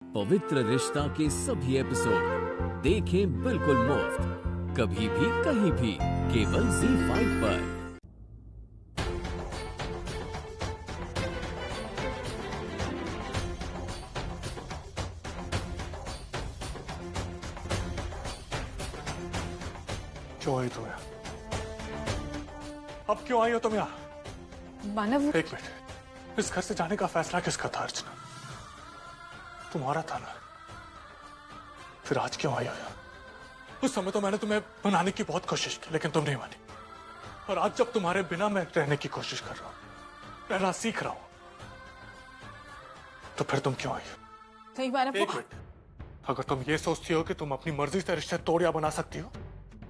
पवित्र रिश्ता के सभी एपिसोड देखें बिल्कुल मुफ्त, कभी भी कहीं भी, केवल ZEE5 पर। क्यों आई तुम यहाँ? अब क्यों आई हो तुम यहाँ? मानव, एक मिनट, इस घर से जाने का फैसला किसका था अर्चना? तुम्हारा था ना? फिर आज क्यों आई हो यहाँ? उस समय तो मैंने तुम्हें मनाने की बहुत कोशिश की, लेकिन तुम नहीं मानी। और आज जब तुम्हारे बिना मैं रहने की कोशिश कर रहा हूं, रहना सीख रहा हूं, तो फिर तुम क्यों आई हो? नहीं मानव, एक मिनट, अगर तुम ये सोचती हो कि तुम अपनी मर्जी से रिश्ते तोड़ या बना सकती हो,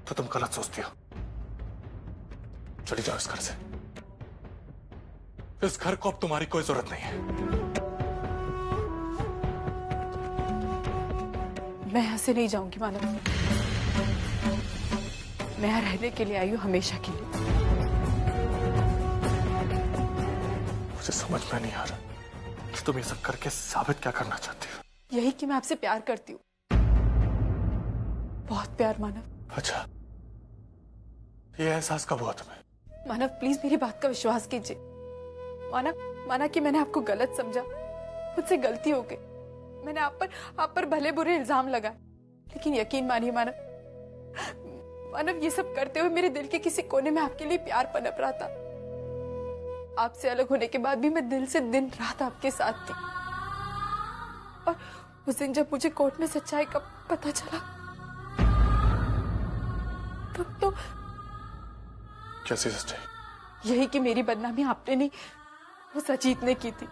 तो तुम गलत सोचती हो। चली जाओ इस घर से। इस घर को अब तुम्हारी कोई जरूरत नहीं है। मैं यहां से नहीं जाऊंगी मानव। मैं यहाँ रहने के लिए आई हूँ, हमेशा के लिए। मुझे समझ में नहीं आ रहा कि तुम ये सब करके साबित क्या करना चाहती हो। यही कि मैं आपसे प्यार करती हूँ, बहुत प्यार मानव। अच्छा, ये एहसास कब हुआ तुम्हें? मानव प्लीज मेरी बात का विश्वास कीजिए। माना कि मैंने आपको गलत समझा, मुझसे गलती हो गई। मैंने आप पर भले बुरे इल्जाम लगाए, लेकिन यकीन मानिए मानव, ये सब करते हुए मेरे दिल के किसी कोने में आपके लिए प्यार पनप रहा था। आपसे अलग होने के बाद भी मैं दिल से दिन रात आपके साथ थी। और उस दिन जब मुझे कोर्ट में सच्चाई का पता चला, तब तो कैसी सच्चाई? यही कि मेरी बदनामी आपने नहीं, वो सजीत ने की थी।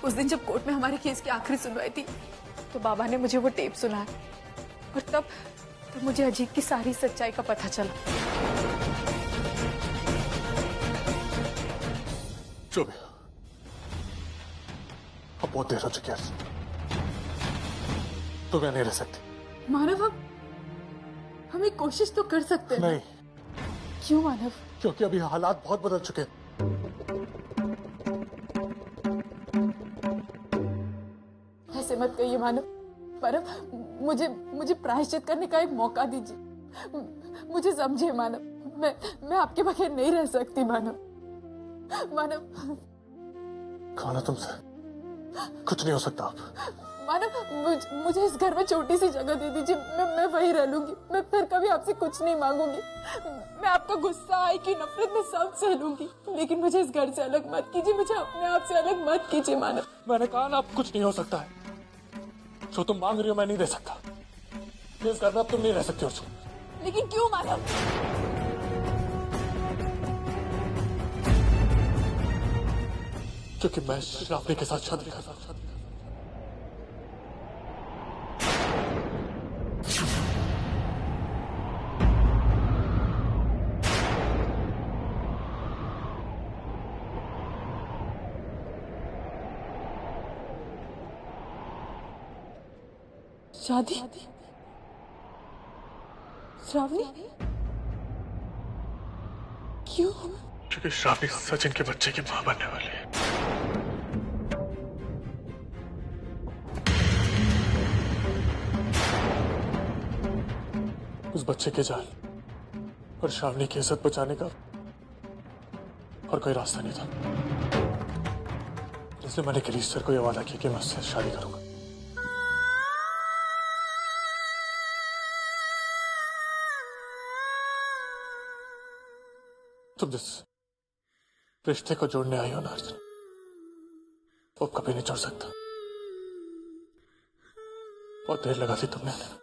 उस दिन जब कोर्ट में हमारे केस की आखिरी सुनवाई थी, तो बाबा ने मुझे वो टेप सुनाया, और तब मुझे अजीत की सारी सच्चाई का पता चला। जो भी, अब बहुत देर हो चुकी है। तो मैं नहीं रह सकती। मानव, हम एक कोशिश तो कर सकते हैं। नहीं। क्यों मानव? क्योंकि अभी हालात बहुत बदल चुके हैं। ऐसे मत कहिए मानव। मुझे प्रायश्चित करने का एक मौका दीजिए। मुझे समझिए मानव, मैं आपके बगैर नहीं रह सकती मानव। कहा ना तुमसे, कुछ नहीं हो सकता अब। मानव, मुझे इस घर में छोटी सी जगह दे दीजिए। मैं वहीं रह लूंगी। मैं फिर कभी आपसे कुछ नहीं मांगूंगी। मैं आपका गुस्सा, आई की नफरत में सब सह लूंगी, लेकिन मुझे इस घर से अलग मत कीजिए। मुझे अपने आप से अलग मत कीजिए मानव। मैंने कहा ना, अब कुछ नहीं हो सकता है। जो तुम मांग रही हो मैं नहीं दे सकता। इस घर में अब तुम नहीं रह सकती हो। लेकिन क्यों मानव? क्योंकि मैं श्रावणी के साथ शादी कर रहा हूं। शादी? श्रावणी? क्यों? क्योंकि श्रावणी सचिन के बच्चे की मां बनने वाली है। उस बच्चे के जान और श्रावणी की इज्जत बचाने का और कोई रास्ता नहीं था, इसलिए मैंने गिरीश सर को यह वादा किया कि मैं उससे शादी करूंगा। तुम जिस रिश्ते को जोड़ने आई हो ना अर्चना, वो कभी नहीं जोड़ सकता। बहुत देर लगा दी तुमने आने में।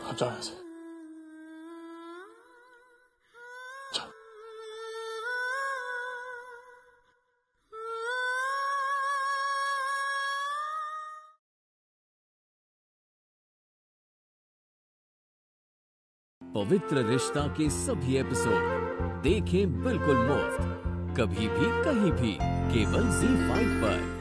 अब जाओ यहाँ से। जाओ। पवित्र रिश्ता के सभी एपिसोड देखें बिल्कुल मुफ्त, कभी भी कहीं भी, केवल ZEE5 पर।